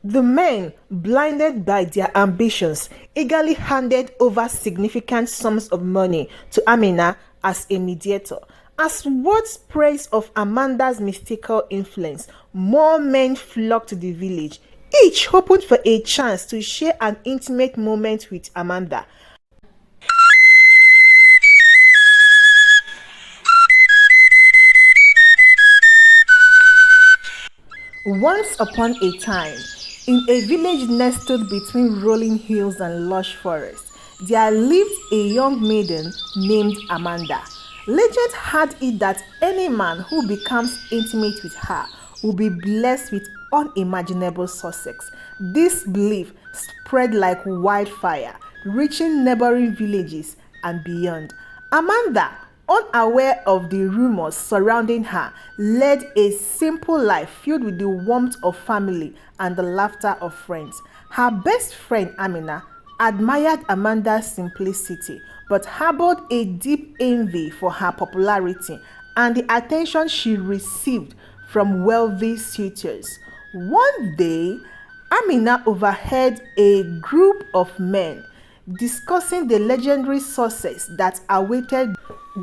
The men, blinded by their ambitions, eagerly handed over significant sums of money to Amina as a mediator. As words praise of Amanda's mystical influence, more men flocked to the village, each hoping for a chance to share an intimate moment with Amanda. Once upon a time, in a village nestled between rolling hills and lush forests, there lived a young maiden named Amanda. Legend had it that any man who becomes intimate with her will be blessed with unimaginable success. This belief spread like wildfire, reaching neighboring villages and beyond. Amanda, unaware of the rumors surrounding her, led a simple life filled with the warmth of family and the laughter of friends. Her best friend Amina admired Amanda's simplicity but harbored a deep envy for her popularity and the attention she received from wealthy suitors. One day, Amina overheard a group of men discussing the legendary success that awaited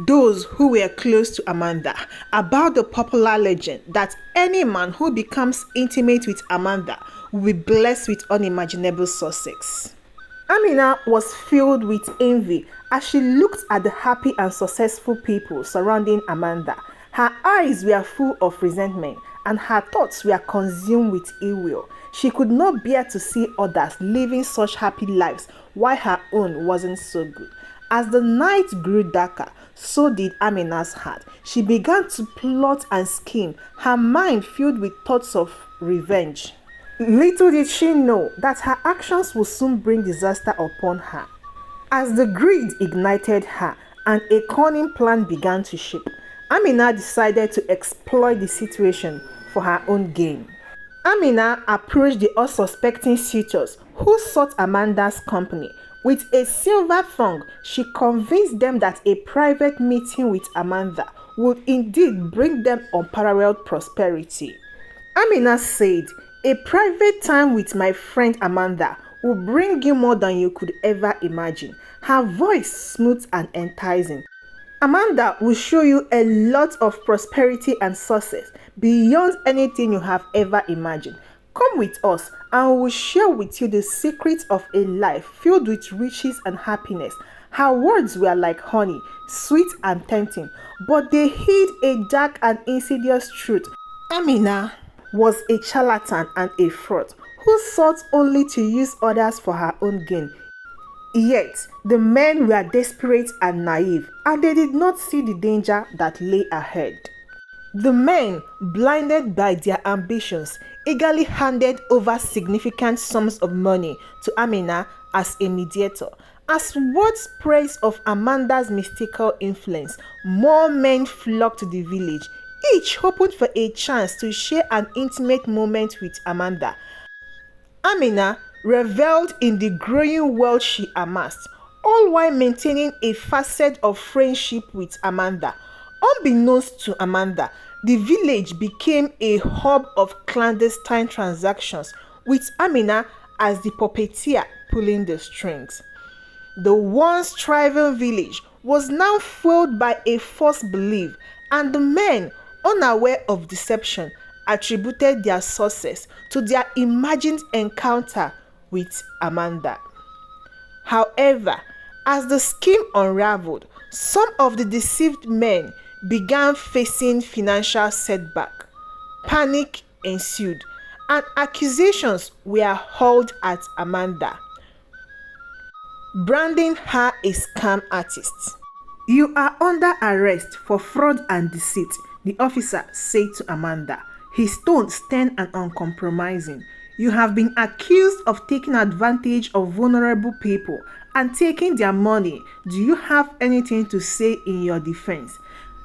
those who were close to Amanda about the popular legend that any man who becomes intimate with Amanda will be blessed with unimaginable success. Amina was filled with envy as she looked at the happy and successful people surrounding Amanda. Her eyes were full of resentment and her thoughts were consumed with ill will. She could not bear to see others living such happy lives while her own wasn't so good. As the night grew darker, so did Amina's heart. She began to plot and scheme, her mind filled with thoughts of revenge. Little did she know that her actions would soon bring disaster upon her. As the greed ignited her and a cunning plan began to shape, Amina decided to exploit the situation for her own gain. Amina approached the unsuspecting suitors who sought Amanda's company. With a silver tongue, she convinced them that a private meeting with Amanda would indeed bring them unparalleled prosperity. Amina said, "A private time with my friend Amanda will bring you more than you could ever imagine." Her voice smooth and enticing. "Amanda will show you a lot of prosperity and success beyond anything you have ever imagined. Come with us and we will share with you the secrets of a life filled with riches and happiness." Her words were like honey, sweet and tempting, but they hid a dark and insidious truth. Amina was a charlatan and a fraud who sought only to use others for her own gain. Yet, the men were desperate and naive, and they did not see the danger that lay ahead. The men, blinded by their ambitions, eagerly handed over significant sums of money to Amina as a mediator. As words praise of Amanda's mystical influence, more men flocked to the village, each hoping for a chance to share an intimate moment with Amanda. Amina reveled in the growing wealth she amassed, all while maintaining a facet of friendship with Amanda. Unbeknownst to Amanda, the village became a hub of clandestine transactions, with Amina as the puppeteer pulling the strings. The once thriving village was now fueled by a false belief, and the men, unaware of deception, attributed their success to their imagined encounter with Amanda. However, as the scheme unraveled, some of the deceived men began facing financial setback. Panic ensued, and accusations were hurled at Amanda, branding her a scam artist. "You are under arrest for fraud and deceit," the officer said to Amanda, his tone stern and uncompromising. "You have been accused of taking advantage of vulnerable people and taking their money. Do you have anything to say in your defense?"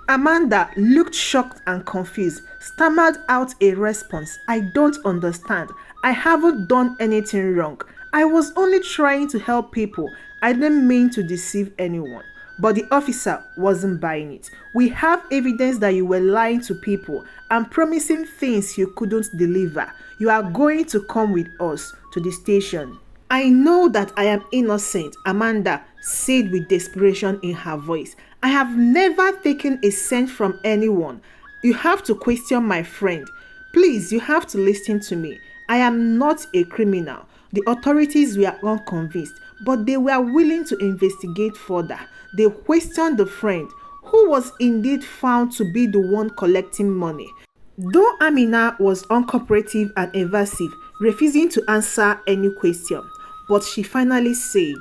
Amanda looked shocked and confused, stammered out a response. "I don't understand. I haven't done anything wrong. I was only trying to help people. I didn't mean to deceive anyone." But the officer wasn't buying it. "We have evidence that you were lying to people and promising things you couldn't deliver. You are going to come with us to the station." "I know that I am innocent," Amanda said with desperation in her voice. "I have never taken a cent from anyone. You have to question my friend. Please, you have to listen to me. I am not a criminal." The authorities were unconvinced, but they were willing to investigate further. They questioned the friend, who was indeed found to be the one collecting money. Though Amina was uncooperative and evasive, refusing to answer any question, but she finally said,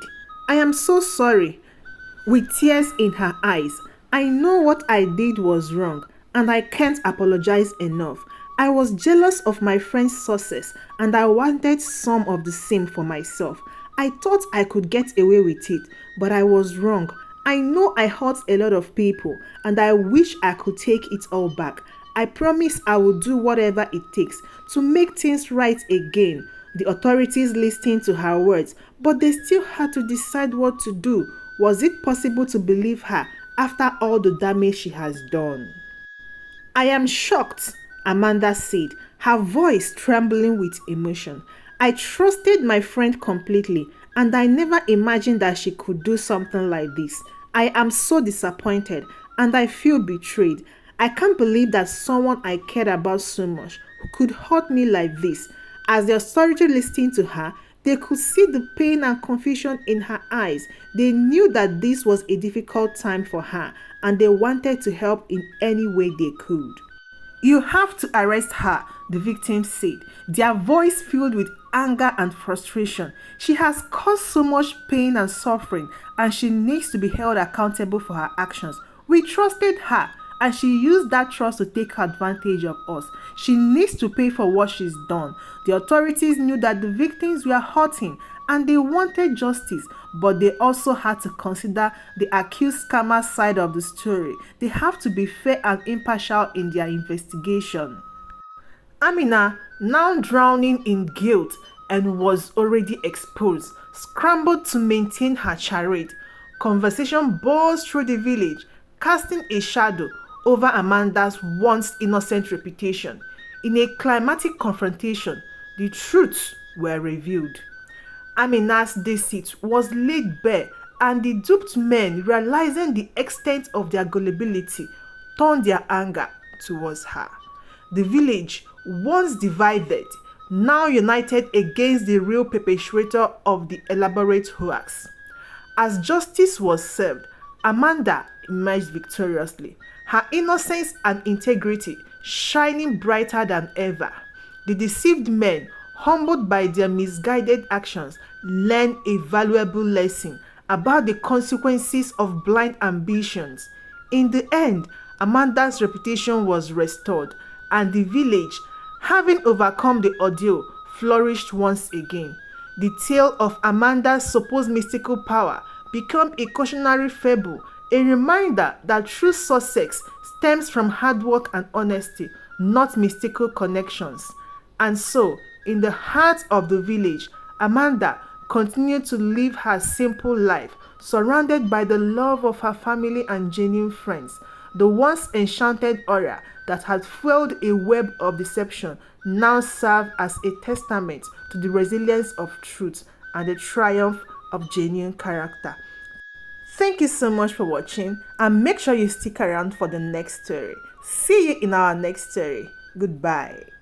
"I am so sorry," with tears in her eyes. "I know what I did was wrong, and I can't apologize enough. I was jealous of my friend's success, and I wanted some of the same for myself. I thought I could get away with it, but I was wrong. I know I hurt a lot of people, and I wish I could take it all back. I promise I will do whatever it takes to make things right again." The authorities listened to her words, but they still had to decide what to do. Was it possible to believe her after all the damage she has done? "I am shocked," Amanda said, her voice trembling with emotion. "I trusted my friend completely, and I never imagined that she could do something like this. I am so disappointed, and I feel betrayed. I can't believe that someone I cared about so much could hurt me like this." As the authority listened to her, they could see the pain and confusion in her eyes. They knew that this was a difficult time for her, and they wanted to help in any way they could. "You have to arrest her," the victim said, their voice filled with anger and frustration. "She has caused so much pain and suffering, and she needs to be held accountable for her actions. We trusted her, and she used that trust to take advantage of us. She needs to pay for what she's done." The authorities knew that the victims were hurting, and they wanted justice, but they also had to consider the accused scammer side of the story. They have to be fair and impartial in their investigation. Amina, now drowning in guilt and was already exposed, scrambled to maintain her charade. Conversation buzzed through the village, casting a shadow over Amanda's once innocent reputation. In a climatic confrontation, the truths were revealed. Amina's deceit was laid bare, and the duped men, realizing the extent of their gullibility, turned their anger towards her. The village, once divided, now united against the real perpetrator of the elaborate hoax. As justice was served, Amanda emerged victoriously, her innocence and integrity shining brighter than ever. The deceived men, humbled by their misguided actions, learned a valuable lesson about the consequences of blind ambitions. In the end, Amanda's reputation was restored, and the village, having overcome the ordeal, flourished once again. The tale of Amanda's supposed mystical power became a cautionary fable, a reminder that true success stems from hard work and honesty, not mystical connections. And so, in the heart of the village, Amanda continued to live her simple life, surrounded by the love of her family and genuine friends. The once enchanted aura that had fueled a web of deception now served as a testament to the resilience of truth and the triumph of genuine character. Thank you so much for watching, and make sure you stick around for the next story. See you in our next story. Goodbye.